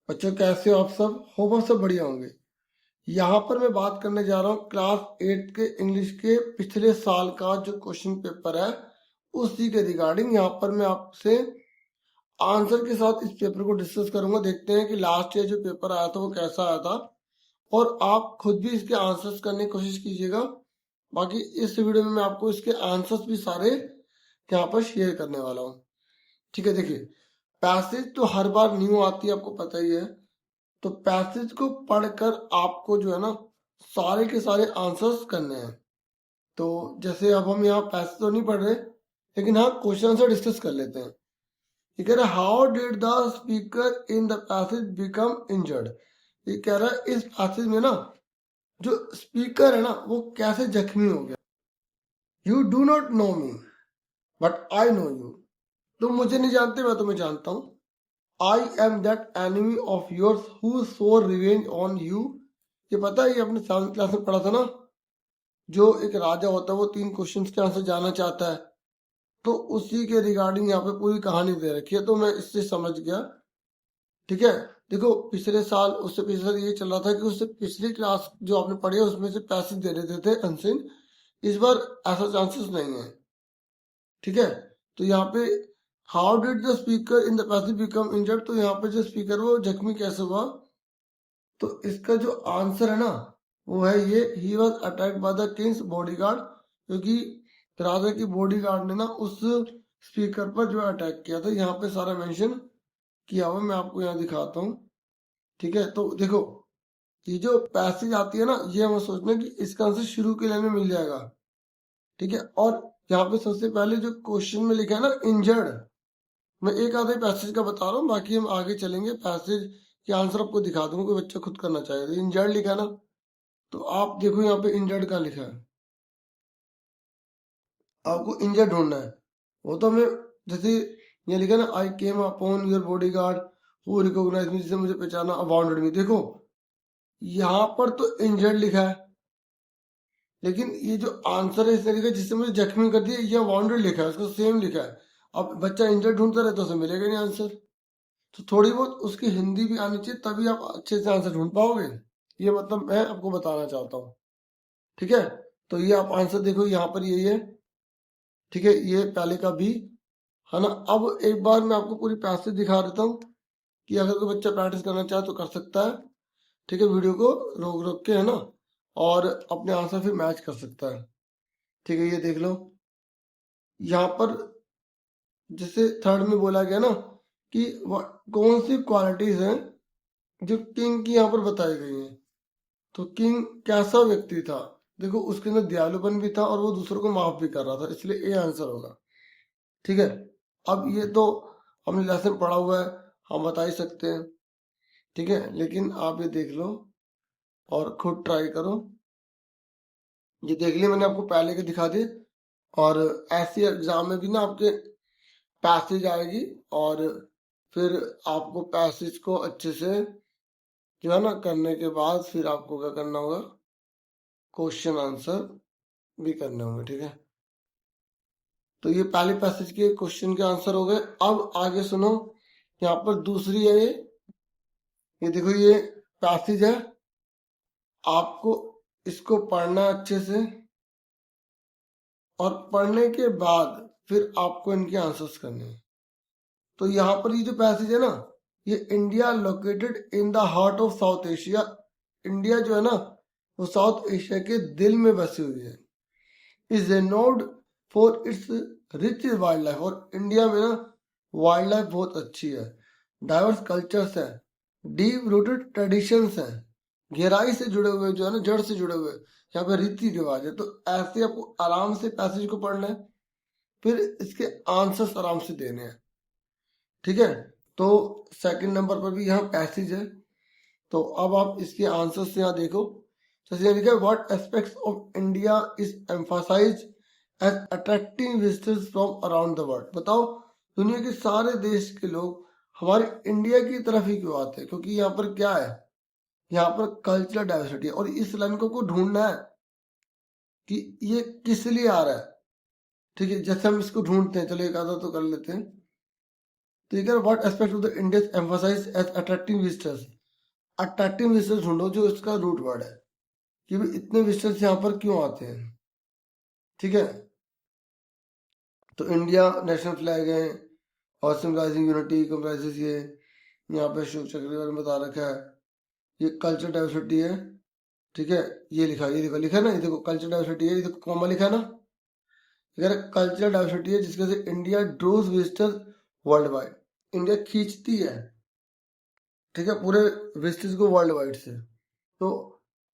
बच्चों कैसे हो आप सब? होप आप सब बढ़िया होंगे। यहाँ पर मैं बात करने जा रहा हूँ क्लास 8 के इंग्लिश के पिछले साल का जो क्वेश्चन पेपर है उसी के रिगार्डिंग। यहाँ पर मैं आपसे आंसर के साथ इस पेपर को डिस्कस करूंगा। देखते हैं कि लास्ट ईयर जो पेपर आया था वो कैसा आया था, और आप खुद भी इसके आंसर्स करने की कोशिश कीजिएगा। बाकी इस वीडियो में मैं आपको इसके आंसर्स भी सारे यहाँ पर शेयर करने वाला हूँ। ठीक है, देखिए पैसेज तो हर बार न्यू आती है, आपको पता ही है। तो पैसेज को पढ़कर आपको जो है ना सारे के सारे आंसर्स करने हैं। तो जैसे अब हम यहाँ पैसेज तो नहीं पढ़ रहे, लेकिन हाँ क्वेश्चन आंसर डिस्कस कर लेते हैं। ये कह रहा है how did the speaker in the passage become injured. ये कह रहा है इस पैसेज में ना जो स्पीकर है ना वो कैसे जख्मी हो गया। You do not know me but I know you. तुम मुझे नहीं जानते, मैं तुम्हें जानता हूँ। I am that enemy of yours who swore revenge on you। ये पता है, ये अपने 7th क्लास में पढ़ा था ना। जो एक राजा होता है वो 3 क्वेश्चंस के आंसर जानना चाहता है, तो उसी के रिगार्डिंग यहाँ पे पूरी कहानी दे रखी है। तो मैं इससे समझ गया। ठीक है, देखो पिछले साल उससे पिछले साल ये चल रहा था कि उससे पिछली क्लास जो आपने पढ़ी है उसमें से पैसेज दे देते थे अनसीन। इस बार ऐसा चांसेस नहीं है। ठीक है, तो यहाँ पे how did the speaker in the passage become injured, तो यहाँ पे जो स्पीकर वो जख्मी कैसे हुआ। तो इसका जो आंसर है ना वो है ये, he was attacked by the Kings bodyguard. क्योंकि राजा की बॉडीगार्ड ने ना उस स्पीकर पर जो अटैक किया था। यहाँ पे सारा मेंशन किया हुआ, मैं आपको यहाँ दिखाता हूँ। ठीक है, तो देखो ये जो पैसेज आती है ना ये हमें सोचना है कि इसका आंसर शुरू के लाइन में मिल जाएगा। ठीक है, और यहाँ पे सबसे पहले जो क्वेश्चन में लिखा है ना इंजर्ड, मैं एक आधे पैसेज का बता रहा हूँ, बाकी हम आगे चलेंगे। पैसेज के आंसर आपको दिखा दूंगा, कोई बच्चा खुद करना चाहे तो। इंजर्ड लिखा है ना, तो आप देखो यहाँ पे इंजर्ड का लिखा है, आपको इंजर्ड ढूंढना है। वो तो हमें जैसे ये लिखा है ना, I came upon your bodyguard who recognise me, जिसे मुझे पहचाना, अबाउंडेड मी। देखो यहाँ पर तो इंजर्ड लिखा है, लेकिन ये जो आंसर है इसने लिखा है जिससे मुझे जख्मी कर दिया, ये अबाउंडेड लिखा है, उसको सेम लिखा है। अब बच्चा इंजर्ड ढूंढता रहे तो उसे मिलेगा नहीं आंसर। तो थोड़ी बहुत उसकी हिंदी भी आनी चाहिए, तभी आप अच्छे से आंसर ढूंढ पाओगे। ये मतलब मैं आपको बताना चाहता हूँ। ठीक है, तो ये आप आंसर देखो यहाँ पर यही है। ठीक है, ये पहले का भी है ना। अब एक बार मैं आपको पूरी पैसेज दिखा देता हूँ कि अगर कोई बच्चा प्रैक्टिस करना चाहे तो कर सकता है। ठीक है, वीडियो को रोक रोक के है ना, और अपने आंसर फिर मैच कर सकता है। ठीक है, ये देख लो यहाँ पर जैसे थर्ड में बोला गया ना कि कौन सी क्वालिटीज हैं जो किंग की यहाँ पर बताई गई हैं। तो किंग कैसा व्यक्ति था, देखो उसके अंदर दयालुपन भी था और वो दूसरों को माफ भी कर रहा था, इसलिए ये आंसर होगा। ठीक है, अब ये तो हमने लेसन पढ़ा हुआ है, हम बता ही सकते हैं। ठीक है, लेकिन आप ये देख लो और खुद ट्राई करो। ये देख लिया मैंने, आपको पहले के दिखा दिए। और ऐसे एग्जाम में भी ना आपके पैसेज आएगी, और फिर आपको पैसेज को अच्छे से जो है ना करने के बाद फिर आपको क्या करना होगा, क्वेश्चन आंसर भी करने होंगे। ठीक है, तो ये पहले पैसेज के क्वेश्चन के आंसर हो गए। अब आगे सुनो, यहाँ पर दूसरी है ये देखो ये पैसेज है, आपको इसको पढ़ना है अच्छे से, और पढ़ने के बाद फिर आपको इनके आंसर्स करने हैं। तो यहाँ पर ये जो पैसेज है ना, ये India located in the heart of south Asia. India जो है ना वो साउथ एशिया के दिल में बसी हुई है। Is renowned for its rich wild life, और इंडिया में ना वाइल्ड लाइफ बहुत अच्छी है। डाइवर्स कल्चर्स है, डीप रूटेड ट्रेडिशंस है, गहराई से जुड़े हुए जो है ना, जड़ से जुड़े हुए यहाँ पे रीति रिवाज है। तो ऐसे आपको आराम से पैसेज को पढ़ना है, फिर इसके आंसर्स आराम से देने हैं। ठीक है, तो सेकंड नंबर पर भी यहाँ पैसेज है। तो अब आप इसके आंसर्स यहाँ देखो। जैसे लिखा है, what aspects of India is emphasise as attracting visitors from around the world. बताओ दुनिया के सारे देश के लोग हमारे इंडिया की तरफ ही क्यों आते हैं? क्योंकि यहाँ पर क्या है, यहाँ पर कल्चरल डाइवर्सिटी है, और इस लाइन को ढूंढना है कि ये किस लिए आ रहा है। ठीक है, जैसे हम इसको ढूंढते हैं, चलो एक आधा तो कर लेते हैं। तो ये कह रहा what aspect of the index emphasise as attracting visitors. Attractive visitors ढूंढो, जो इसका रूट वर्ड है कि भाई इतने विजिटर्स यहाँ पर क्यों आते हैं। ठीक है, तो इंडिया नेशनल फ्लैग है और सिम्बलाइजिंग यूनिटी कंप्राइजेस ये, यहाँ पे अशोक चक्र के बारे में बता रखा है। ये कल्चर डाइवर्सिटी है, ठीक है, ये लिखा लिखा ना, ये देखो कल्चर डाइवर्सिटी है, ये देखो कॉमा लिखा है ना, अगर कल्चरल डाइवर्सिटी है जिसके से India draws visitors worldwide, India खींचती है, ठीक है, पूरे विजिटर्स को वर्ल्ड वाइड से। तो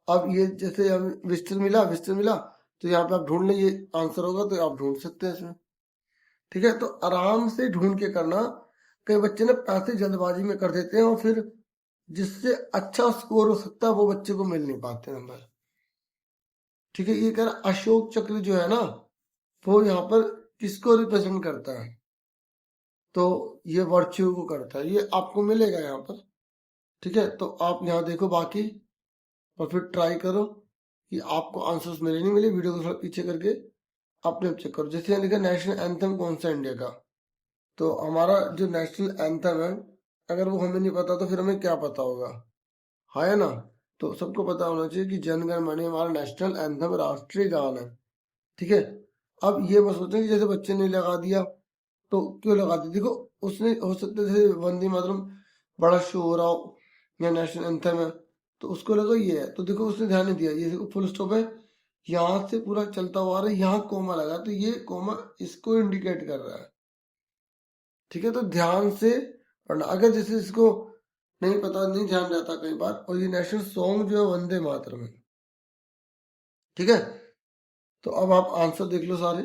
अब ये जैसे हम विजिटर मिला तो यहाँ पे आप ढूंढ लें, ये आंसर होगा तो आप ढूंढ सकते हैं इसमें। ठीक है, तो आराम से ढूंढ के करना। कई बच्चे ना पैसे जल्दबाजी में कर देते हैं और फिर जिससे अच्छा स्कोर हो सकता है वो बच्चे को मिल नहीं पाते नंबर। ठीक है, ये कह रहा अशोक चक्र जो है ना वो यहाँ पर किसको रिप्रेजेंट करता है, तो ये वर्च्यू को करता है, ये आपको मिलेगा यहाँ पर। ठीक है, तो आप यहाँ देखो बाकी और फिर ट्राई करो कि आपको आंसर्स मिले नहीं मिले, वीडियो को थोड़ा पीछे करके अपने आप चेक करो। जैसे यहाँ लिखा नेशनल एंथम कौन सा इंडिया का, तो हमारा जो नेशनल एंथम है अगर वो हमें नहीं पता तो फिर हमें क्या पता होगा, है ना। तो सबको पता होना चाहिए कि जन गण मन हमारा नेशनल एंथम राष्ट्रीय गान है। ठीक है, अब ये मत सोचें कि जैसे बच्चे ने लगा दिया तो क्यों लगा दिया, देखो उसने हो सकता है जैसे वंदे मातरम बड़ा शो हो रहा हो या नेशनल एंथम है तो उसको लगा ये है, तो देखो उसने ध्यान नहीं दिया, ये फुल स्टॉप है, यहाँ से पूरा चलता हुआ आ रहा है, यहाँ कोमा लगा तो ये कोमा इसको इंडिकेट कर रहा है। ठीक है, तो ध्यान से पढ़ना, अगर जैसे इसको नहीं पता नहीं ध्यान रहता कई बार, और ये नेशनल सॉन्ग जो है वंदे मातरम है। ठीक है, तो अब आप आंसर देख लो सारे।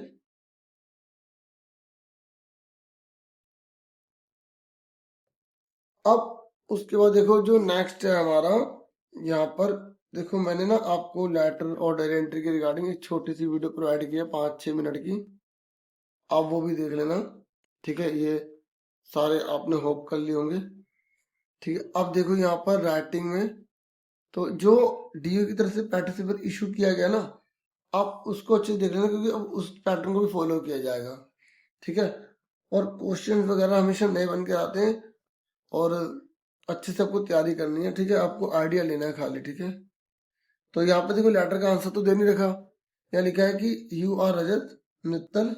अब उसके बाद देखो जो नेक्स्ट है हमारा, यहाँ पर देखो मैंने ना आपको लेटर और डायरी एंट्री के रिगार्डिंग एक छोटी सी वीडियो प्रोवाइड की है 5-6 मिनट की, आप वो भी देख लेना। ठीक है, ये सारे आपने होप कर लिए होंगे। ठीक है, अब देखो यहाँ पर राइटिंग में तो जो डीओ की तरफ से पैटर्न पेपर इशू किया गया ना, आप उसको अच्छे से देख लेना क्योंकि अब उस पैटर्न को भी फॉलो किया जाएगा। ठीक है, और क्वेश्चन वगैरह हमेशा नए बन के आते हैं और अच्छे से आपको तैयारी करनी है। ठीक है, आपको आइडिया लेना है खाली। ठीक है, तो यहाँ पे देखो लेटर का आंसर तो दे नहीं रखा, यहाँ लिखा है कि यू आर रजत मित्तल,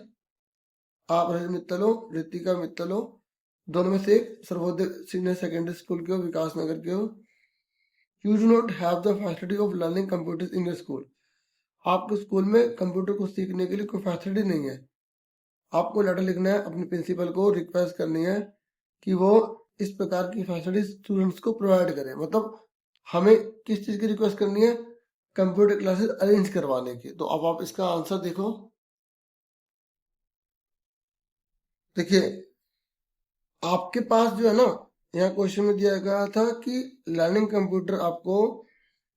आप रजत मित्तल हो, रितिका मित्तल हो, दोनों में से एक सर्वोदय सीनियर सेकेंडरी स्कूल के हो, विकास नगर के हो। You do not have the facility of learning computer in your school, आपके स्कूल में कंप्यूटर को सीखने के लिए कोई फैसिलिटी नहीं है। आपको लेटर लिखना है अपने प्रिंसिपल को, रिक्वेस्ट करनी है कि वो इस प्रकार की फैसिलिटी स्टूडेंट्स को प्रोवाइड करें। मतलब हमें किस चीज की रिक्वेस्ट करनी है, कंप्यूटर क्लासेस अरेंज करवाने की। तो अब आप इसका आंसर देखो, देखिए आपके पास जो है ना यहाँ क्वेश्चन में दिया गया था कि लर्निंग कंप्यूटर आपको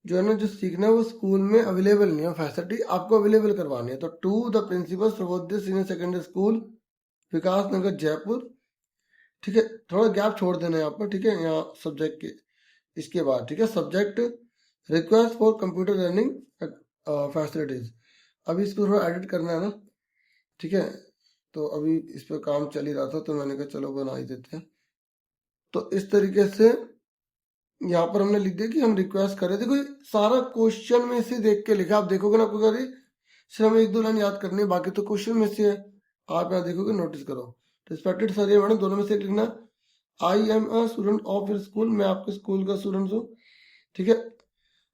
जो है ना जो सीखना है वो स्कूल में अवेलेबल नहीं है, फैसिलिटी आपको अवेलेबल करवानी है। तो to the principal Sarvodaya senior secondary school Vikas Nagar Jaipur. ठीक है, थोड़ा गैप छोड़ देना है यहाँ पर। ठीक है, यहाँ सब्जेक्ट के इसके बाद, ठीक है, subject request for computer learning facilities, अभी इसको थोड़ा एडिट करना है ना। ठीक है, तो अभी इस पर काम चल ही रहा था तो मैंने कहा चलो बना ही देते हैं। तो इस तरीके से यहाँ पर हमने लिख दिया कि हम रिक्वेस्ट करें। देखो ये सारा क्वेश्चन में से देख के लिखा, आप देखोगे ना आपको करिए सिर्फ हमें 1-2 लाइन याद करनी है, बाकी तो क्वेश्चन में से है। आप यहाँ देखोगे, नोटिस करो, रिस्पेक्टेड सर या मैडम दोनों में से लिखना, I am a student of your school, मैं आपके स्कूल का स्टूडेंट हूँ। ठीक है,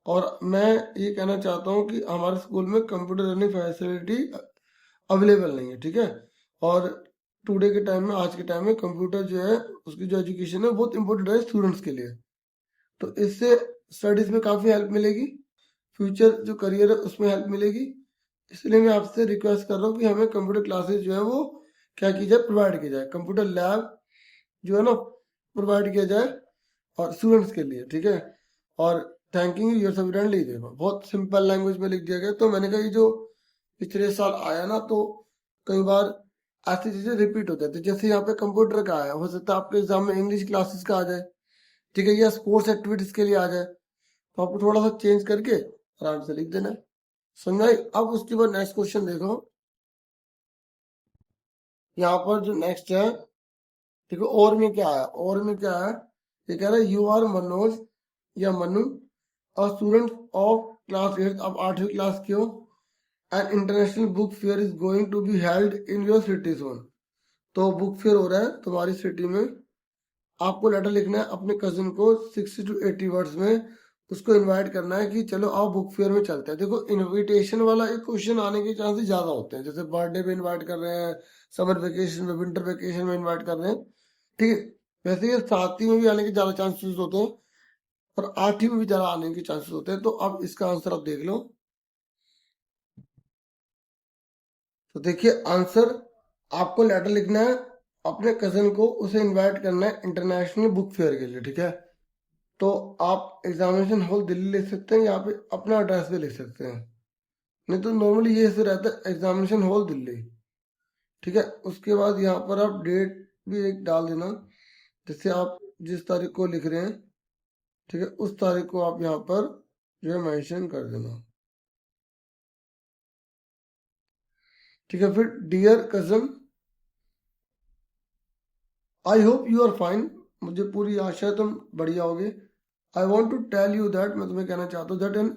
और मैं ये कहना चाहता हूँ कि हमारे स्कूल में कंप्यूटर लर्निंग फैसिलिटी अवेलेबल नहीं है। ठीक है, और टुडे के टाइम में, आज के टाइम में कंप्यूटर जो है उसकी जो एजुकेशन है बहुत इंपॉर्टेंट है स्टूडेंट्स के लिए। तो इससे स्टडीज में काफ़ी हेल्प मिलेगी, फ्यूचर जो करियर है उसमें हेल्प मिलेगी। इसलिए मैं आपसे रिक्वेस्ट कर रहा हूँ कि हमें कंप्यूटर क्लासेस जो है वो क्या की जाए, प्रोवाइड की जाए, कंप्यूटर लैब जो है ना प्रोवाइड किया जाए और स्टूडेंट्स के लिए। ठीक है, और थैंकिंग यू सविडेंटली, देखो बहुत सिंपल लैंग्वेज में लिख दिया गया। तो मैंने कहा ये जो पिछले साल आया ना तो कई बार ऐसी चीजें रिपीट हो जाती, जैसे यहाँ पे कंप्यूटर का आया, हो सकता है आपके एग्जाम में इंग्लिश क्लासेस का आ जाए। ठीक है, या स्पोर्ट्स एक्टिविटीज के लिए आ जाए, तो आपको थोड़ा सा चेंज करके आराम से लिख देना है। समझाई। अब उसके बाद नेक्स्ट क्वेश्चन देखो, यहाँ पर जो नेक्स्ट है देखो और में क्या है, और में क्या है, ये कह रहा है यू आर मनोज या Manu a student of class 8, अब 8वीं क्लास के हो, an international book fair is going to be held in your city soon. तो बुक फेयर हो रहा है तुम्हारी सिटी में, आपको लेटर लिखना है अपने कजिन को 60 to 80 वर्ड्स में, उसको इनवाइट करना है कि चलो आओ बुक फेयर में चलते हैं। देखो इनविटेशन वाला एक क्वेश्चन आने के चांसेस ज्यादा होते हैं, जैसे बर्थडे में इनवाइट कर रहे हैं, समर वेकेशन में, विंटर वेकेशन में इनवाइट कर रहे हैं, ठीक है। वैसे ये 7वीं में भी आने के ज्यादा चांसेस होते हैं और 8वीं में भी ज्यादा आने के चांसेस होते हैं। तो अब इसका आंसर आप देख लो। तो देखिए आंसर, आपको लेटर लिखना है अपने कजिन को, उसे इनवाइट करना है इंटरनेशनल बुक फेयर के लिए, ठीक है। तो आप एग्जामिनेशन हॉल दिल्ली लिख सकते हैं, यहाँ पे अपना एड्रेस भी लिख सकते हैं, नहीं तो नॉर्मली ये ऐसे रहता है एग्जामिनेशन हॉल दिल्ली, ठीक है। उसके बाद यहाँ पर आप डेट भी एक डाल देना, जैसे आप जिस तारीख को लिख रहे हैं, ठीक है, उस तारीख को आप यहाँ पर जो है मेंशन कर देना, ठीक है। फिर dear cousin, I hope you are fine, मुझे पूरी आशा है तुम बढ़िया होगे। I want to tell you that, मैं तुम्हें कहना चाहता हूँ that an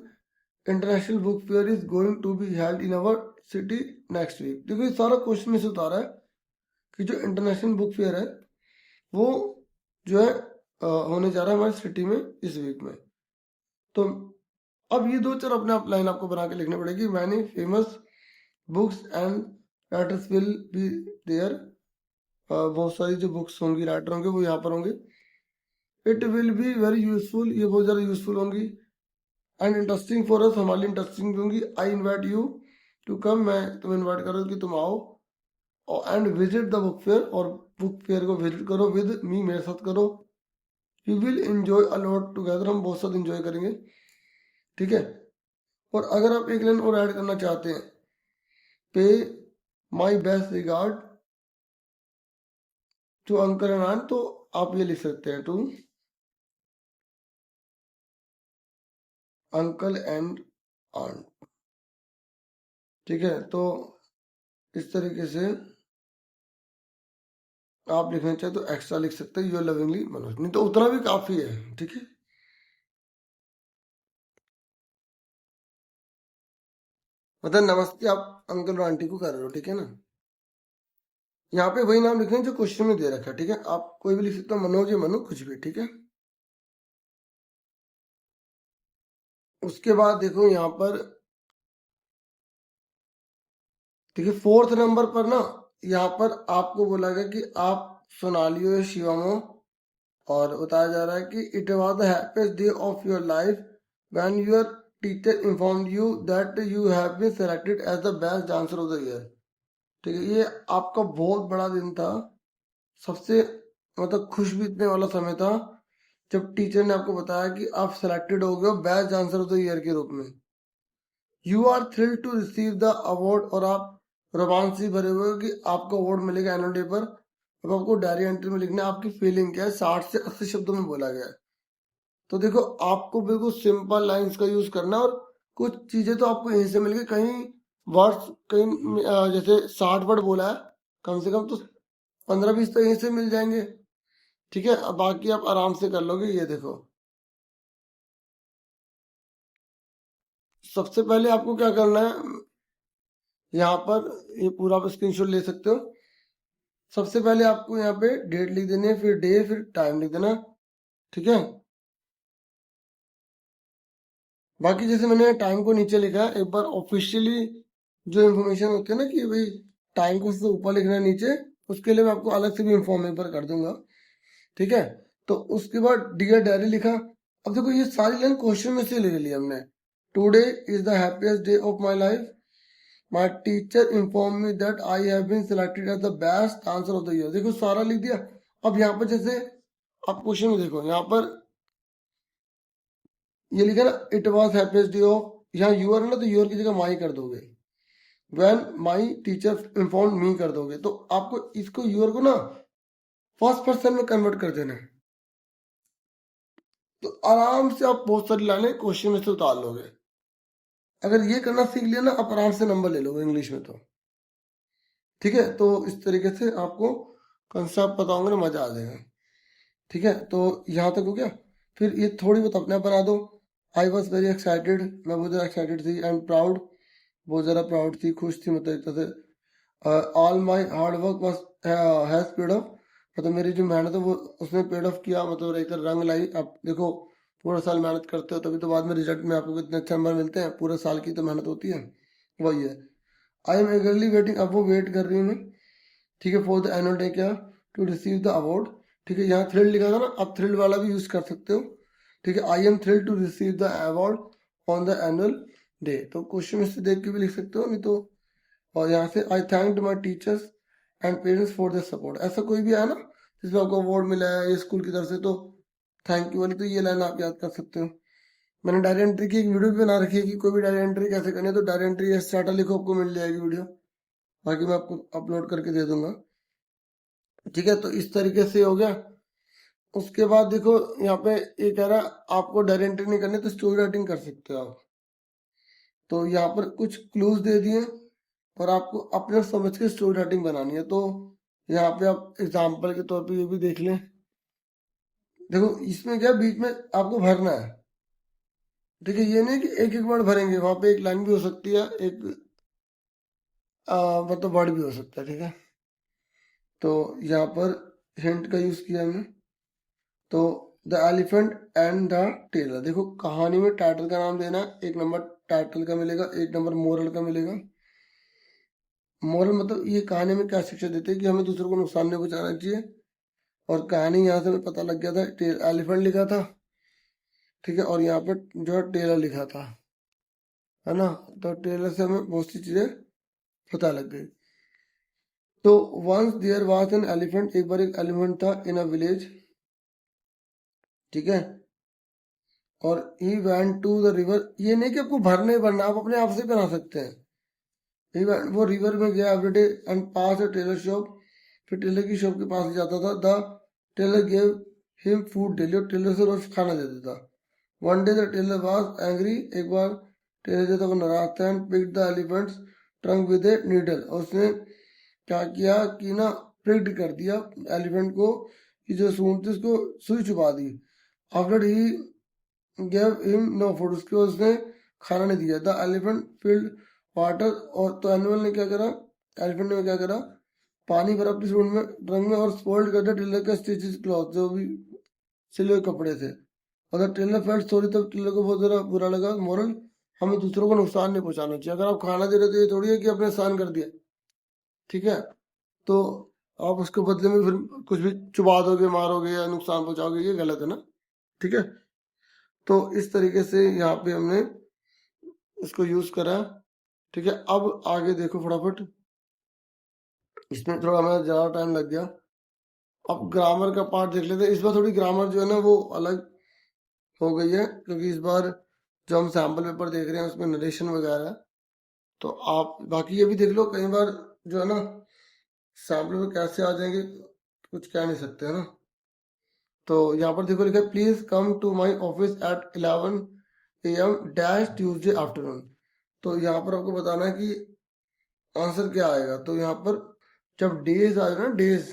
international book fair is going to be held in our city next week. देखो ये सारा क्वेश्चन में से उतारा है कि जो इंटरनेशनल बुक फेयर है वो जो है होने जा रहा है हमारी सिटी में इस वीक में। तो अब ये दो चार अपने आप लाइन आपको बना के लिखनी पड़ेगी। Many famous books and writers will be there, बहुत सारी जो बुक्स होंगी, राइटर होंगे, वो यहाँ पर होंगे। It will be very useful, ये बहुत ज़्यादा यूजफुल होंगी, एंड इंटरेस्टिंग फॉर अस, हमारे लिए इंटरेस्टिंग भी होंगी। I invite you to come, मैं तुम्हें इन्वाइट कर रहा हूँ कि तुम आओ, and visit the book fair, और बुक फेयर को विजिट करो विद मी, मेरे साथ करो। You will enjoy a lot together, हम बहुत साथ एंजॉय करेंगे, ठीक है। और अगर आप एक लाइन और ऐड करना चाहते हैं, pay my best regard to uncle and aunt, तो आप ये लिख सकते हैं टू अंकल एंड आंट, ठीक है। तो इस तरीके से आप लिखना चाहे तो एक्स्ट्रा लिख सकते हैं, यू आर लविंगली मनोज, नहीं तो उतना भी काफी है, ठीक है। मतलब नमस्ते आप अंकल और आंटी को कर रहे हो, ठीक है ना। यहाँ पे वही नाम लिखना है जो क्वेश्चन में दे रखा है, ठीक है। आप कोई भी लिख सकते हो, मनोज या मनु, कुछ भी, ठीक है। उसके बाद देखो यहाँ पर, ठीक है, 4th नंबर पर ना, यहाँ पर आपको बोला गया कि आप सोनालियो या शिवमो, और बताया जा रहा है कि it was the happiest day of your life when your teacher inform you that you have been selected as the best dancer of the year, ठीक है। ये आपका बहुत बड़ा दिन था, सबसे मतलब खुश बीतने वाला समय था जब टीचर ने आपको बताया कि आप सेलेक्टेड हो गए हो best dancer of the year के रूप में। You are thrilled to receive the award, और आप रोमांच से भरे हुए हो कि आपको अवार्ड मिलेगा एनुअल डे पर। अब आपको डायरी एंट्री में लिखना है आपकी फीलिंग क्या है, 60 से 80 शब्दों में बोला गया है। तो देखो आपको बिल्कुल सिंपल लाइंस का यूज करना है, और कुछ चीजें तो आपको यहीं से मिल गई, कहीं वर्ड्स कहीं जैसे 60 वर्ड बोला है, कम से कम तो 15-20 तो यहीं से मिल जाएंगे, ठीक है। अब बाकी आप आराम से कर लोगे। ये देखो सबसे पहले आपको क्या करना है, यहाँ पर ये पूरा आप स्क्रीनशॉट ले सकते हो। सबसे पहले आपको यहाँ पे डेट लिख देनी है, फिर डे, फिर टाइम लिख देना, ठीक है। बाकी जैसे मैंने टाइम को नीचे लिखा है, एक बार ऑफिशियली जो इन्फॉर्मेशन होती है ना कि भाई टाइम को सबसे ऊपर लिखना है नीचे, उसके लिए मैं आपको अलग से भी इन्फॉर्म एक बार कर दूंगा, ठीक है। तो उसके बाद डियर डायरी लिखा। अब देखो ये सारी लाइन क्वेश्चन में से ले ली हमने। Today is the happiest day of my life, my teacher inform me that I have been selected as the best answer of the year, देखो सारा लिख दिया। अब यहाँ पर जैसे आप क्वेश्चन में देखो, यहाँ पर ये लिखा ना it was happiest day of, यहाँ यूर है ना तो यूर की जगह माई कर दोगे, व्हेन माई टीचर इन्फॉर्म मी कर दोगे। तो आपको इसको यूर को ना फर्स्ट पर्सन में कन्वर्ट कर देना है, तो आराम से आप बहुत सारी लाइनें क्वेश्चन में से उतार लोगे। अगर ये करना सीख लिया ना, आप आराम से नंबर ले लोगे इंग्लिश में तो, ठीक है। तो इस तरीके से आपको कंसेप्ट पता होंगे ना, मजा आ जाएगा। ठीक है, तो यहाँ तक हो गया। फिर ये थोड़ी बहुत अपने आप बना दो। आई वॉज वेरी एक्साइटेड, मैं बहुत ज़्यादा एक्साइटेड थी। एंड प्राउड, बहुत ज़्यादा प्राउड थी, खुश थी, मतलब एक तरह से। All my hard work was has paid of, मतलब मेरी जो मेहनत है वो उसने पेड ऑफ किया, मतलब एक तरह रंग लाई। अब देखो, पूरा साल मेहनत करते हो तभी तो बाद में रिजल्ट में आपको कितने अच्छे नंबर मिलते हैं। पूरे साल की तो मेहनत होती है, वही है। आई एम एगरली वेटिंग, अब वो वेट कर रही हूँ मैं, ठीक है, फॉर द एनुअल डे, क्या, टू रिसीव द अवार्ड। ठीक है, यहाँ थ्रिल लिखा था ना, आप थ्रिल वाला भी यूज कर सकते हो। ठीक है, I am thrill to receive the award on the annual day, तो क्वेश्चन से देख के भी लिख सकते हो, नहीं तो। और यहाँ से आई thank my teachers and parents for the support, ऐसा कोई भी है ना जिसमें आपको अवार्ड मिला है ये स्कूल की तरफ से, तो थैंक यू वाली तो ये लाइन आप याद कर सकते हो। मैंने डायरी एंट्री की एक वीडियो भी बना रखी है कि कोई भी डायरी एंट्री कैसे करनी है, तो डायरी एंट्री स्टार्टर लिखो, आपको मिल जाएगी वीडियो, बाकी मैं आपको अपलोड करके दे दूंगा। ठीक है, तो इस तरीके से हो गया। उसके बाद देखो यहाँ पे ये कह रहा है आपको डायरी एंट्री नहीं करनी तो स्टोरी राइटिंग कर सकते हो आप। तो यहाँ पर कुछ क्लूज दे दिए और आपको अपने समझ के स्टोरी राइटिंग बनानी है। तो यहाँ पे आप एग्जाम्पल के तौर पे ये भी देख लें। देखो इसमें क्या, बीच में आपको भरना है। ठीक है, ये नहीं कि एक एक वर्ड भरेंगे, वहां पे एक लाइन भी हो सकती है, एक मतलब वर्ड भी हो सकता है। ठीक है, तो यहाँ पर हिंट का यूज किया हमने। तो the elephant and the tailor, देखो कहानी में टाइटल का नाम देना, एक नंबर टाइटल का मिलेगा, एक नंबर मोरल का मिलेगा। मोरल मतलब ये कहानी में क्या शिक्षा देते हैं कि हमें दूसरों को नुकसान नहीं पहुंचाना चाहिए। और कहानी यहाँ से हमें पता लग गया था, एलिफेंट लिखा था। ठीक है, और यहाँ पर जो है टेलर लिखा था, है ना, तो टेलर से हमें बहुत सी चीजें पता लग गई। तो once there was an elephant, एक बार एक एलिफेंट था इन अ विलेज। ठीक है, और he went to the river, ये नहीं कि आपको भरना ही भरना, आप अपने आप से बना सकते हैं। वो रिवर में गया everyday and pass a tailor shop, फिर टेलर की शॉप के पास ही जाता था। The tailor gave him food daily, और टेलर से रोज खाना देता था। One day the tailor was angry, एक बार टेलर जो था वो नाराज था। And picked the elephant's trunk with a needle, और उसने क्या किया कि ना, प्रिक्ड कर दिया एलिफेंट को, कि जो सूंड थी उसको सुई छुपा दी। After he gave him no food, उसके बाद उसने खाना नहीं दिया। द एलिफेंट फिल्ड वाटर, और तो एनिमल ने क्या करा, एलिफेंट ने क्या करा, पानी भरा अपनी सूंड में, ड्रम में, और स्पॉइल्ड कर दिया टेलर का स्टिचेस क्लॉथ, जो भी सिले हुए कपड़े थे। अगर टेलर फेल्ट सॉरी, तब टेलर को बहुत ज्यादा बुरा लगा। मोरल, हमें दूसरों को नुकसान नहीं पहुंचाना चाहिए। अगर आप खाना दे रहे हो तो ये थोड़ी है कि आपने नुकसान कर दिया। ठीक है, तो आप उसके बदले में फिर कुछ भी चुबा दोगे, मारोगे या नुकसान पहुंचाओगे, ये गलत है ना। ठीक है, तो इस तरीके से यहाँ पे हमने इसको यूज करा। ठीक है, अब आगे देखो फटाफट, इसमें थोड़ा हमें ज्यादा टाइम लग गया। अब ग्रामर का पार्ट देख लेते हैं। इस बार थोड़ी ग्रामर जो है ना वो अलग हो गई है, क्योंकि इस बार जो हम सैम्पल पेपर देख रहे हैं उसमें नरेशन वगैरह है। तो आप बाकी ये भी देख लो, कई बार जो है ना सैम्पल में कैसे आ जाएंगे कुछ कह नहीं सकते, है ना। तो यहाँ पर देखो लिखा है, please come to my office at 11 AM dash Tuesday afternoon. तो यहाँ पर आपको बताना है कि आंसर क्या आएगा। तो यहाँ पर जब डेज आ जाए ना, डेज,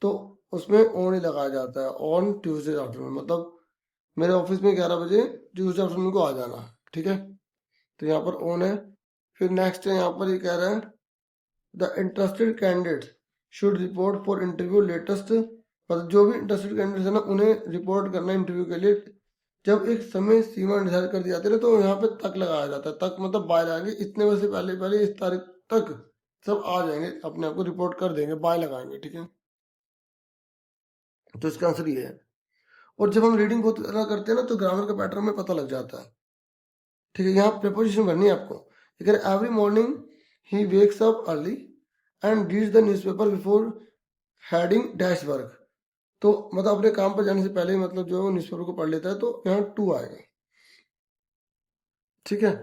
तो उसमें ऑन ही लगाया जाता है, ऑन ट्यूजडे आफ्टरनून, मतलब मेरे ऑफिस में 11 बजे ट्यूजडे आफ्टरनून को आ जाना। ठीक है, तो यहाँ पर ऑन है। फिर नेक्स्ट है, यहाँ पर ये कह रहा है the interested candidate should report for interview latest, मतलब जो भी इंटरेस्टेड कैंडिडेट है ना उन्हें रिपोर्ट करना इंटरव्यू के लिए। जब एक समय सीमा निर्धारित कर दी जाती है ना, तो यहाँ पे तक लगाया जाता है। तक मतलब बाय लगाएंगे, इतने बजे से पहले पहले इस तारीख तक सब आ जाएंगे, अपने आप को रिपोर्ट कर देंगे, बाय लगाएंगे। ठीक है, तो इसका आंसर ये है। और जब हम रीडिंग बहुत ज्यादा करते हैं ना, तो ग्रामर का पैटर्न में पता लग जाता है। ठीक है, यहाँ प्रिपोजिशन भरनी है आपको। अगर every morning he wakes up early and reads the newspaper before heading dash work, तो मतलब अपने काम पर जाने से पहले ही मतलब जो है वो न्यूज़पेपर को पढ़ लेता है, तो यहाँ टू आएगा। ठीक है,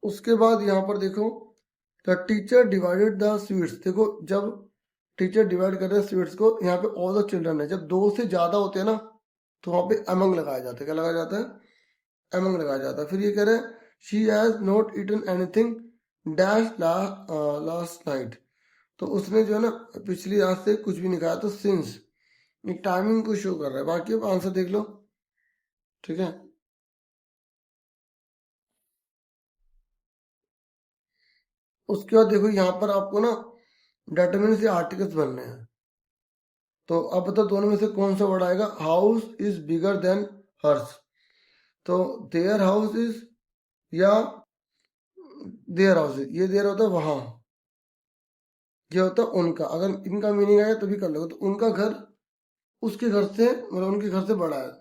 उसके बाद यहाँ पर देखो the teacher divided the sweets, देखो जब टीचर डिवाइड कर रहे हैं स्वीट्स को, यहाँ पे ऑल द चिल्ड्रन है। जब दो से ज्यादा होते हैं ना, तो वहां पे अमंग लगाया जाता है। क्या लगाया जाता है? अमंग लगाया जाता है। फिर ये कह रहे हैं she has not eaten anything dash last night, तो उसने जो है ना पिछली आज से कुछ भी निकाला तो सिंस एक टाइमिंग को शो कर रहा है। बाकी अब आंसर देख लो, ठीक है। उसके बाद देखो यहाँ पर आपको ना डेटरमिनेंट से आर्टिकल्स बनने हैं। तो अब बताओ दोनों में से कौन सा वर्ड आएगा। House is bigger than hers, तो देयर हाउस इज या देयर हाउस इज, ये देयर होता है वहां, ये होता है उनका। अगर इनका मीनिंग आया तभी कर लोगे। तो उनका घर उसके घर से मतलब उनके घर से बड़ा है,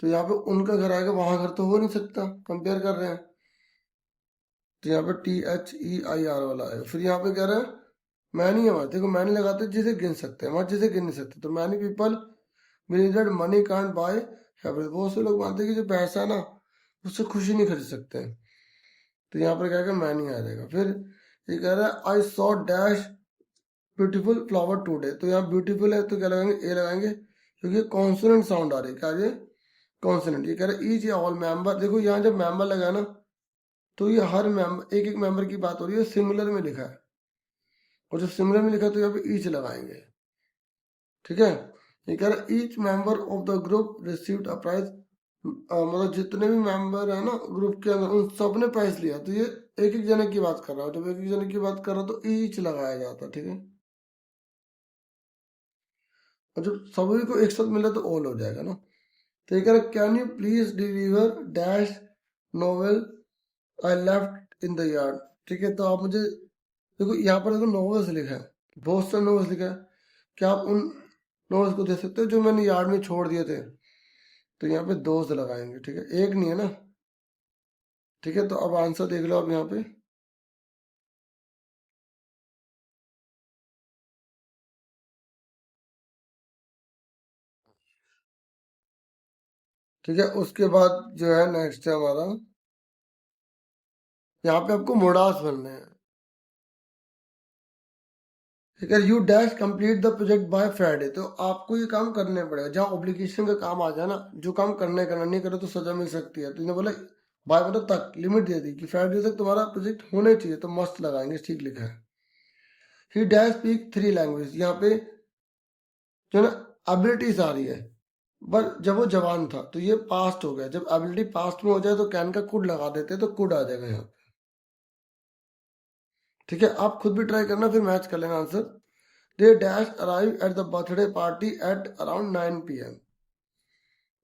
तो यहाँ पे उनका घर आएगा, वहां घर तो हो नहीं सकता, कंपेयर कर रहे हैं। तो यहाँ पे THEIR वाला आएगा। फिर यहाँ पे कह रहा है मैनी हमारे, देखो मैनी लगाते हैं जिसे गिन सकते हैं, हमारे जिसे गिन नहीं सकते। तो many people believe that money can't buy happiness, बहुत से लोग मानते हैं कि जो पैसा है ना उससे खुशी नहीं खरीद सकते हैं। तो यहाँ पर क्या है मैनी आ जाएगा। फिर ये कह रहा है I saw dash beautiful flower today, तो यहाँ ब्यूटीफुल है तो क्या लगाएंगे, ए लगाएंगे, क्योंकि कॉन्सोनेंट साउंड आ रही है। क्या ये कॉन्सोनेंट। ये कह रहा है ईच ऑल मेंबर, देखो यहाँ जब मेंबर लगा ना तो ये हर मेंबर एक एक मेंबर की बात हो रही है, सिंगुलर में लिखा है। और जब सिंगुलर में लिखा है तो यहाँ पे ईच लगाएंगे, ठीक है। ये कह रहा है each member of the group received a prize, मतलब जितने भी मेंबर है ना ग्रुप के अंदर उन सब ने प्राइज लिया। तो ये एक एक जने की बात कर रहा है, जब एक एक जने की बात कर रहा तो ईच लगाया जाता, ठीक है। और जब सभी को एक साथ मिला तो ऑल हो जाएगा ना। तो ये कह रहा है can you please deliver dash novel I left in the yard, ठीक है। तो आप मुझे देखो यहाँ पर देखो नॉवेल्स लिखा है, बहुत सारे नॉवेल्स लिखा है। क्या आप उन नॉवेल्स को दे सकते हो जो मैंने यार्ड में छोड़ दिए थे। तो यहाँ पे दो से लगाएंगे, ठीक है, एक नहीं है ना, ठीक है। तो अब आंसर देख लो आप यहाँ पे, ठीक है। उसके बाद जो है नेक्स्ट है हमारा, यहाँ पे आपको मोडास बनने हैं, ठीक है। You dash complete the project by Friday, तो आपको ये काम करने पड़ेगा। जहाँ ऑब्लिगेशन का काम आ जाए ना, जो काम करने करना नहीं करे तो सजा मिल सकती है। तो इन्हें बोला बाय मतलब तक लिमिट दे दी कि फ्राइडे तक तुम्हारा प्रोजेक्ट होना चाहिए, तो मस्त लगाएंगे, ठीक लिखा है। ही डैश स्पीक 3 लैंग्वेज, यहाँ पे जो ना एबिलिटीज आ रही है, पर जब वो जवान था तो ये पास्ट हो गया। जब एबिलिटी पास्ट में हो जाए तो कैन का कुड लगा देते तो कुड आ जाएगा यहाँ पे, ठीक है। आप खुद भी ट्राई करना, फिर मैच कर लेना answer. They dash arrive at the birthday party at around 9 PM,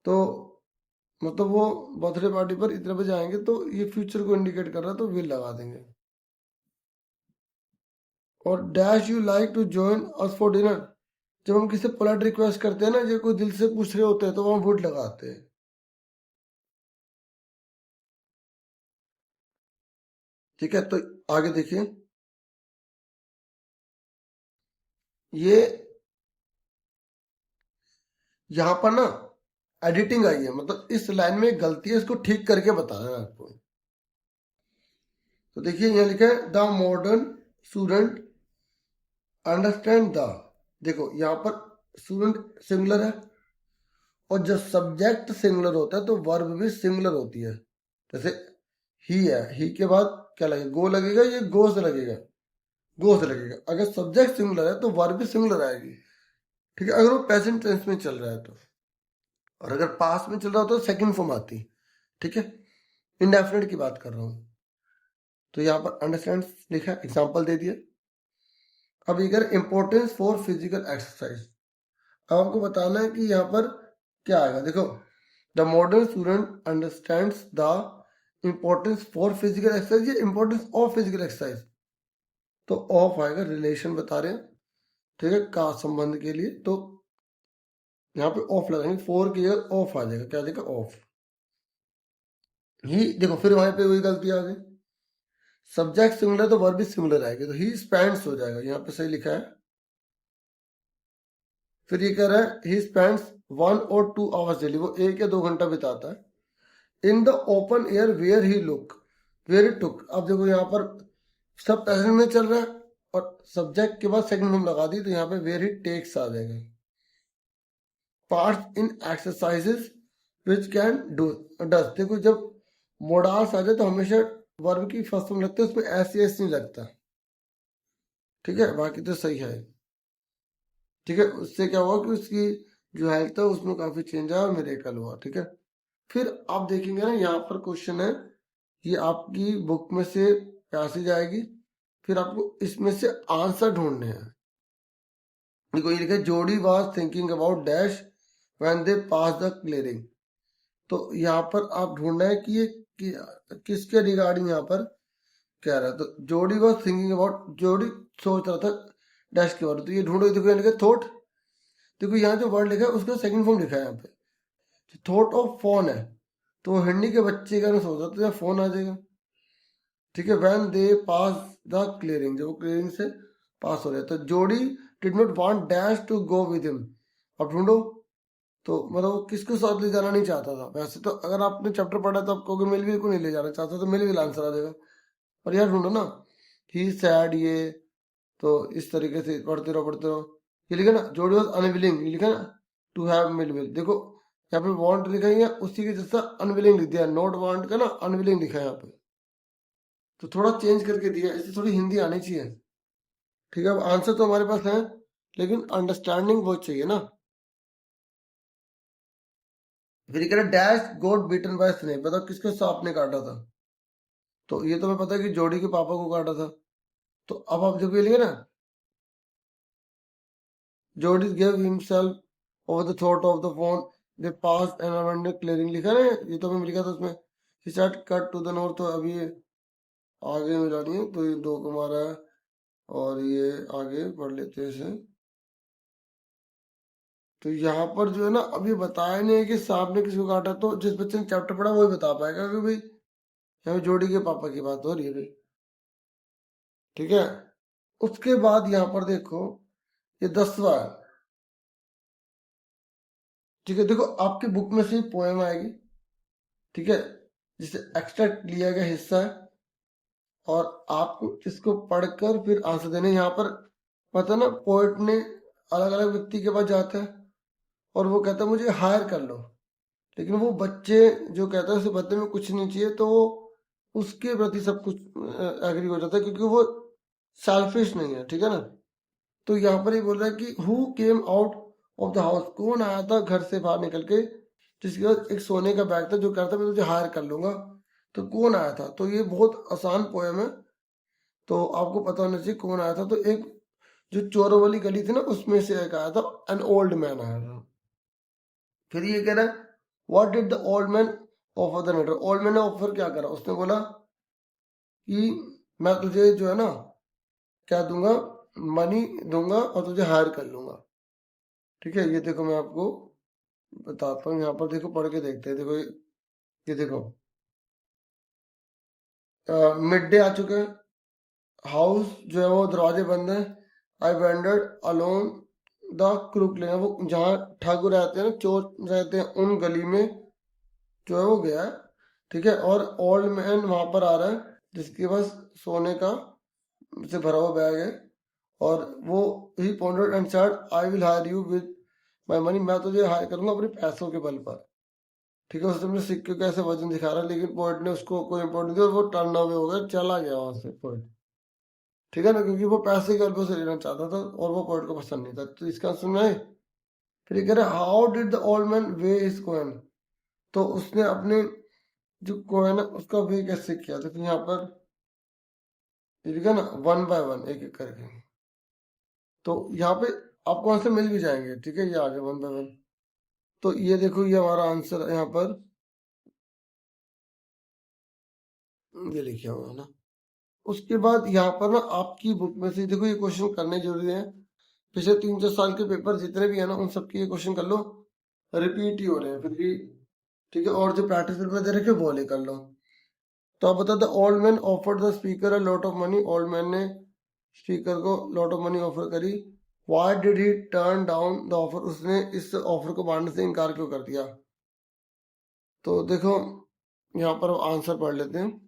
तो मतलब वो बर्थडे पार्टी पर इतने बजे आएंगे, तो ये फ्यूचर को इंडिकेट कर रहा है, तो विल लगा देंगे। और dash you like to join us for dinner, जब हम किसी पोलाइट रिक्वेस्ट करते हैं ना, जो कोई दिल से पूछ रहे होते हैं तो वहां वुड लगाते हैं, ठीक है। तो आगे देखिए, ये यहाँ पर ना एडिटिंग आई है, मतलब इस लाइन में गलती है, इसको ठीक करके बता रहे हैं आपको। तो देखिए यहाँ लिखा है the modern student understand the, देखो यहाँ पर स्टूडेंट सिंगुलर है, और जब सब्जेक्ट सिंगुलर होता है तो वर्ब भी सिंगुलर होती है। जैसे ही है, ही के बाद क्या लगेगा, गो लगेगा, ये गो से लगेगा, गो से लगेगा। अगर सब्जेक्ट सिंगुलर है तो वर्ब भी सिंगुलर आएगी, ठीक है, अगर वो प्रेजेंट टेंस में चल रहा है तो। और अगर पास्ट में चल रहा हो तो सेकंड फॉर्म आती, ठीक है। इंडेफिनिट की बात कर रहा हूं। तो यहाँ पर अंडरस्टैंड लिखा है, एग्जाम्पल दे दिया। अब इधर इंपॉर्टेंस फॉर फिजिकल एक्सरसाइज, अब आपको बताना है कि यहाँ पर क्या आएगा। देखो the modern student understands the importance for physical exercise या इंपॉर्टेंस ऑफ फिजिकल एक्सरसाइज, तो ऑफ आएगा, रिलेशन बता रहे हैं, ठीक है, का संबंध के लिए। तो यहाँ पे ऑफ लगाएंगे, फोर की जगह ऑफ आ जाएगा, क्या आ जाएगा ऑफ। ही देखो फिर वहां पे वही गलती आ गई, सब्जेक्ट सिमिलर तो वर्ब भी सिमिलर आएगी, तो ही स्पेंड्स हो जाएगा, यहाँ पे सही लिखा है। फिर ये कह रहा है ही स्पेंड्स 1 or 2 hours डेली, वो 1 या 2 घंटा बिताता है in the open air where he look where he took. अब देखो यहाँ पर सब प्रेजेंट में चल रहा है, और सब्जेक्ट के बाद सेकंड फॉर्म लगा दी, तो यहाँ पे वेयर ही टेक्स आ जाएगा। Parts in exercises which can do does, देखो जब मोडास आ जाए तो हमेशा वर्ब की फर्स्ट फॉर्म लगता है, उसमें एस नहीं लगता, ठीक है, बाकी तो सही है। ठीक है, उससे क्या हुआ कि उसकी जो हेल्थ है उसमें काफी चेंज आया और मिरेकल हुआ। ठीक है, फिर आप देखेंगे ना यहाँ पर क्वेश्चन है, ये आपकी बुक में से पैसेज आएगी, फिर आपको इसमें से आंसर ढूंढने हैं। देखो ये लिखा है, जोड़ी was thinking about dash when they pass the clearing. तो यहाँ पर आप ढूंढना है कि ये किसके रिगार्डिंग यहाँ पर कह रहा है। तो जोड़ी वॉज थिंकिंग अबाउट, जोड़ी सोच रहा था डैश के बारे में। तो ये ढूंढो, देखो यहाँ लिखा थॉट। देखो यहाँ जो वर्ड लिखा है उसका सेकंड फॉर्म लिखा है यहाँ पे, थॉट ऑफ फोन है। तो वो हिंदी के बच्चे का सोच रहा तो यहाँ फोन आ जाएगा। ठीक है, when they pass the clearing, जब वो क्लियरिंग से पास हो रहे तो Jodie did not want dash to go with him. अब ढूंढो, तो मतलब वो किसको साथ ले जाना नहीं चाहता था। वैसे तो अगर आपने चैप्टर पढ़ा तो आप कहोगे मिलविल को नहीं ले जाना चाहता, तो मिलविल आंसर आ जाएगा। और यार ढूंढो ना, ही सैड, ये तो इस तरीके से पढ़ते रहो पढ़ते रहो। ये लिखा ना, जोड़ी वॉज अनविलिंग, ये लिखा ना टू हैव मिलविल। देखो यहाँ पे वांट लिखा है, उसी के जैसा अनविलिंग लिख दिया, नॉट वांट का ना अनविलिंग लिखा है यहाँ पे। तो थोड़ा चेंज करके दिया, इससे थोड़ी हिंदी आनी चाहिए। ठीक है, अब आंसर तो हमारे पास है, लेकिन अंडरस्टैंडिंग बहुत चाहिए ना। फिर कह रहा dash got beaten by snake, बताओ किसको सांप ने काटा था। तो ये तो मैं पता है कि जोड़ी के पापा को काटा था। तो अब आप देखो ये लिखे ना, जोड़ी gave himself over the thought of the phone, they passed an abandoned clearing, लिखा ना, ये तो मैंने लिखा था उसमें। he said cut to the north, तो अभी ये आगे मिलानी है, तो ये दो को मारा है और ये आगे पढ़ लेते हैं इसे। तो यहाँ पर जो है ना, अभी बताया नहीं है कि सांप ने किसको काटा, तो जिस बच्चे ने चैप्टर पढ़ा वही बता पाएगा कि भाई यहाँ पे जोड़ी के पापा की बात हो रही है भाई। ठीक है, उसके बाद यहाँ पर देखो ये 10वां है। ठीक है, देखो आपकी बुक में से पोएम आएगी, ठीक है, जिसे एक्स्ट्रैक्ट लिया गया हिस्सा है, और आपको इसको पढ़कर फिर आंसर देने। यहाँ पर पता ना, पोएट ने अलग अलग व्यक्ति के पास जाता है और वो कहता है मुझे हायर कर लो, लेकिन वो बच्चे जो कहता है उसे बदले में कुछ नहीं चाहिए, तो वो उसके प्रति सब कुछ एग्री हो जाता है, क्योंकि वो सेल्फिश नहीं है। ठीक है ना, तो यहाँ पर ये बोल रहा है कि who came out of the house, कौन आया था घर से बाहर निकल के, जिसके पास एक सोने का बैग था, जो कहता मैं तुझे हायर कर लूंगा। तो कौन आया था, तो ये बहुत आसान पोएम है, तो आपको पता होना चाहिए कौन आया था। तो एक जो चोरों वाली गली थी ना, उसमें से एक आया था, एन ओल्ड मैन आया था। फिर ये कह रहा है what did the old man offer the knitter, old man ने ऑफर क्या करा, उसने बोला कि मैं तुझे जो है ना क्या दूंगा, मनी दूंगा और तुझे हायर कर लूंगा। ठीक है, ये देखो मैं आपको बताता हूँ, यहाँ पर देखो पढ़ के देखते हैं। देखो ये देखो, मिड डे आ चुके हैं, हाउस जो है वो दरवाजे बंद है, आई वेंडर्ड अलोन द क्रूक लेन, वो जहाँ ठग रहते हैं ना, चोर रहते हैं, उन गली में जो है वो गया है। ठीक है, और ओल्ड मैन वहां पर आ रहा है, जिसके पास सोने का से भरा हुआ बैग है, और वो he pondered and said I will hire you with my money, मैं तुझे हायर करूंगा अपने पैसों के बल पर। ठीक है, उसने अपने सिक्के का ऐसे वजन दिखा रहा है, लेकिन पोइट ने उसको कोई इम्पोर्ट नहीं दिया और वो टर्न अवे हो गया, चला गया वहां से पोइट। ठीक है ना, क्योंकि वो पैसे के बल से लेना चाहता था और वो पोइट को पसंद नहीं था। तो इसका आंसर में आए। फिर ये कह रहे how did the old man way his coin, तो उसने अपने जो कॉइन है उसका वे कैसे किया। तो यहाँ पर ये लिखा ना, वन बाय वन, एक एक करके। तो यहाँ पे आपको आंसर मिल भी जाएंगे। ठीक है, ये आ गया वन बाय वन। तो ये देखो, ये हमारा आंसर यहाँ पर ये लिखा हुआ है ना। उसके बाद यहाँ पर ना आपकी बुक में से देखो ये क्वेश्चन करने जरूरी है, पिछले 3-4 साल के पेपर जितने भी है ना, उन सबके ये क्वेश्चन कर लो, रिपीट ही हो रहे हैं फिर भी। ठीक है, और जो प्रैक्टिस पेपर दे रखे वो ले कर लो। तो आप बता, the old man offered the speaker a lot of money, old man ने स्पीकर को लॉट ऑफ मनी ऑफर करी। Why did he turn down the offer, उसने इस ऑफर को मानने से इनकार क्यों कर दिया। तो देखो यहाँ पर आंसर पढ़ लेते हैं।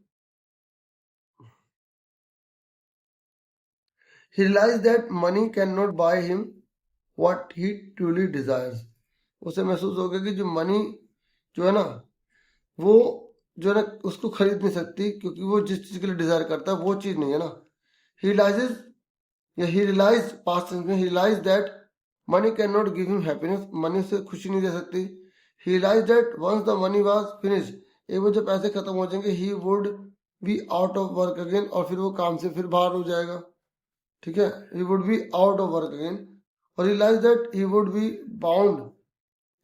He realized that money cannot buy him what he truly desires. उसे महसूस हो गया कि जो मनी जो है ना, वो जो है ना उसको खरीद नहीं सकती, क्योंकि वो जिस चीज के लिए डिजायर करता है वो चीज नहीं है ना। He realizes या ही रियलाइज, पास्ट टेंस में, he realise that money can not give him happiness, money से खुशी नहीं दे सकती। He realise that once the money was finish, एक बार जब पैसे खत्म हो जाएंगे, he would be out of work again, और फिर वो काम से फिर बाहर हो जाएगा। ठीक है, he would be out of work again. और realise that he would be bound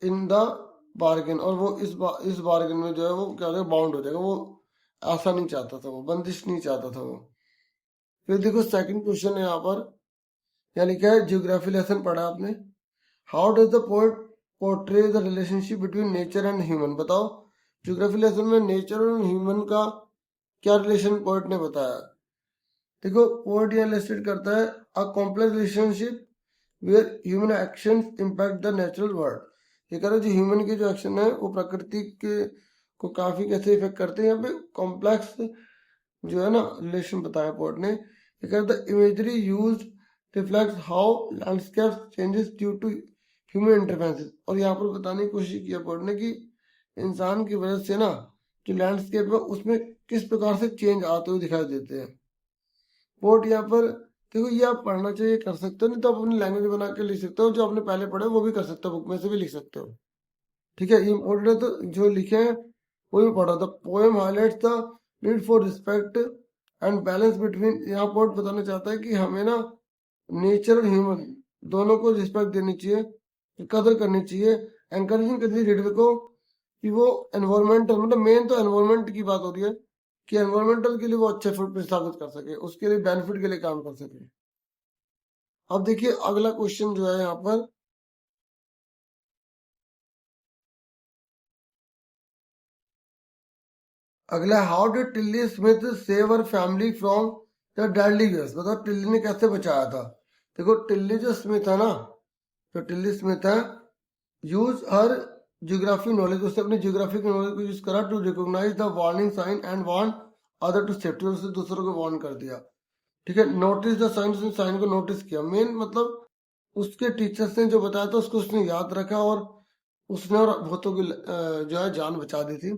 in the bargain, और वो इस बार्गेन में जो है वो क्या हो जाएगा, बाउंड हो जाएगा। वो ऐसा नहीं चाहता था, वो बंदिश नहीं चाहता था वो। फिर देखो सेकंड क्वेश्चन है यहाँ पर, यहाँ लिखा है जियोग्राफी लेसन पढ़ा आपने। How does the poet portray the relationship between nature and human, बताओ जियोग्राफी लेसन में नेचर और ह्यूमन का क्या रिलेशन पोएट ने बताया। देखो पोएट यहाँ इलस्ट्रेट करता है a complex relationship where human actions impact the natural world. ये कह रहा है जो ह्यूमन के जो एक्शन है वो प्रकृति के को काफी कैसे इफेक्ट करते हैं। यहाँ पे कॉम्प्लेक्स जो है ना रिलेशन बताया पोएट ने। ये कह रहा the imagery use reflect how landscape changes due to human interferences, और यहाँ पर बताने की कोशिश की है पोएट ने कि इंसान की वजह से ना जो लैंडस्केप है उसमें किस प्रकार से चेंज आते हुए दिखाई देते हैं। पोर्ट यहाँ पर देखो ये आप पढ़ना चाहिए, कर सकते हो, नहीं तो आप अपनी लैंग्वेज बना के लिख सकते हो, जो आपने पहले पढ़े वो भी कर सकते हो, बुक में से भी लिख सकते हो। ठीक है, ये इम्पोर्टेंट है, तो जो लिखे हैं वो भी पढ़ा। The poem highlights the need for respect and balance between, यहाँ पोर्ट बताना चाहता है कि हमें ना नेचर और ह्यूमन दोनों को रिस्पेक्ट देनी चाहिए, कदर करनी चाहिए, एनकरेजिंग करनी चाहिए रीडर को कि वो एनवायरमेंटल, मतलब मेन तो एनवायरमेंट की बात हो रही है कि एनवायरमेंटल के लिए वो अच्छे फुटप्रिंट स्थापित कर सके, उसके लिए बेनिफिट के लिए काम कर सके। अब देखिए अगला क्वेश्चन जो है यहाँ पर, अगला how did Tilly Smith save her family from the deadly gas, बताओ टिल्ली ने कैसे बचाया था। देखो टिल्ली जो स्मिथ है ना, जो टिल्ली स्मिथ है, यूज हर जियोग्राफी नॉलेज, उसने अपनी जियोग्राफी की नॉलेज को यूज करा to recognise the warning sign and warn other to safety, उससे दूसरों को वार्न कर दिया। ठीक है, नोटिस द साइन, उसने साइन को नोटिस किया। मेन मतलब उसके टीचर्स ने जो बताया था उसको उसने याद रखा, और उसने और बहुतों की जो है जान बचा दी थी।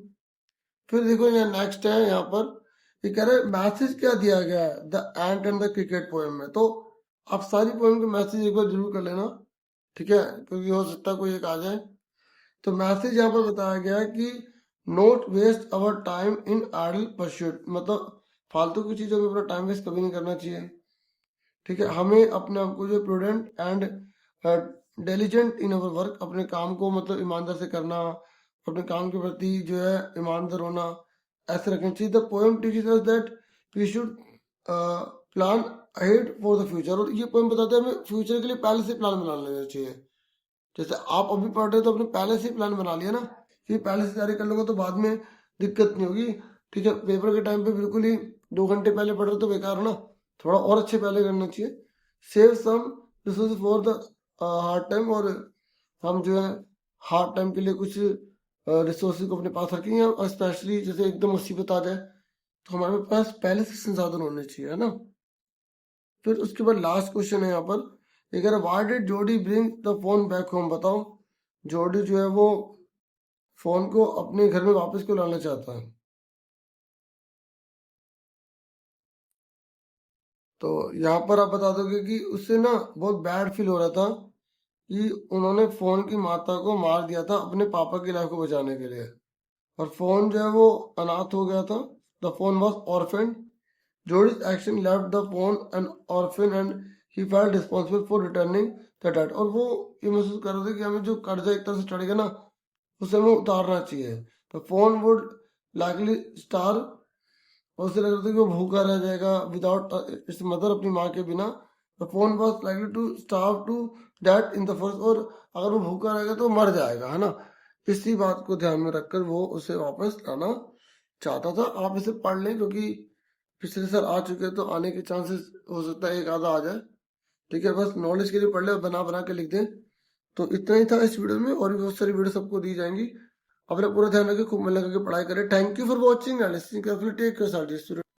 फिर देखो यहाँ नेक्स्ट है, यहाँ पर ये कह रहे मैसेज क्या दिया गया है the ant and the cricket poem में। तो आप सारी पोएम के मैसेज एक बार जरूर कर लेना, ठीक है, क्योंकि हो सकता है कोई एक आ जाए। तो मैसेज यहाँ पर बताया गया है कि not waste our time in idle pursuit, मतलब फालतू की चीजों में अपना टाइम वेस्ट कभी नहीं करना चाहिए। ठीक है, हमें अपने आप को जो prudent and diligent in our work, अपने काम को मतलब ईमानदार से करना, अपने काम के प्रति जो है ईमानदार होना, ऐसे रखना चाहिए। The poem teaches us that we should plan ahead for the future, और ये पोएम बताते हैं हमें फ्यूचर के लिए पहले से प्लान बना लेना चाहिए। जैसे आप अभी पढ़ रहे हो तो अपने पहले से प्लान बना लिया ना कि पहले से तैयारी कर लूंगा तो बाद में दिक्कत नहीं होगी। ठीक है, पेपर के टाइम पे बिल्कुल ही 2 घंटे पहले पढ़ रहे हो तो बेकार है ना, थोड़ा और अच्छे पहले करना चाहिए। Save some resource for the hard time, और हम जो है हार्ड टाइम के लिए कुछ रिसोर्सेज को अपने पास रखेंगे, और स्पेशली जैसे एकदम मुसीबत आ जाए तो हमारे पास पहले से संसाधन होने चाहिए, है ना। फिर उसके बाद लास्ट क्वेश्चन है यहाँ पर, अगर व्हाई डिड जोडी bring the phone back home, बताओ जोडी जो है वो फोन को अपने घर में वापस क्यों लाना चाहता है। तो यहाँ पर आप बता दोगे कि उससे ना बहुत बैड फील हो रहा था कि उन्होंने फोन की माता को मार दिया था अपने पापा की लाइफ को बचाने के लिए, और फोन जो है वो अनाथ हो गया था। The fawn was orphaned, Jodie's action left the fawn an orphan and he felt responsible for returning the date, और वो ये महसूस कर रहे थे कि हमें जो कर्जा एक तरह से चढ़ गया ना उसे हमें उतारना चाहिए। तो फोन वुड लाइकली स्टार, और उसे लग रहा था कि वो भूखा रह जाएगा विदाउट इट्स मदर, अपनी माँ के बिना। The fawn was likely to starve to death in the forest, और अगर वो भूखा रहेगा तो मर जाएगा, है ना। इसी बात को ध्यान में रखकर वो उसे वापस लाना चाहता था। आप इसे पढ़ लें क्योंकि पिछले साल आ चुके हैं तो आने के चांसेस हो सकता है एक आधा आ जाए। ठीक है, बस नॉलेज के लिए पढ़ ले, बना बना के लिख दें। तो इतना ही था इस वीडियो में, और भी बहुत सारी वीडियो सबको दी जाएंगी। अपना पूरा ध्यान रखें, खूब मन लगा के पढ़ाई करें। Thank you for watching and take care.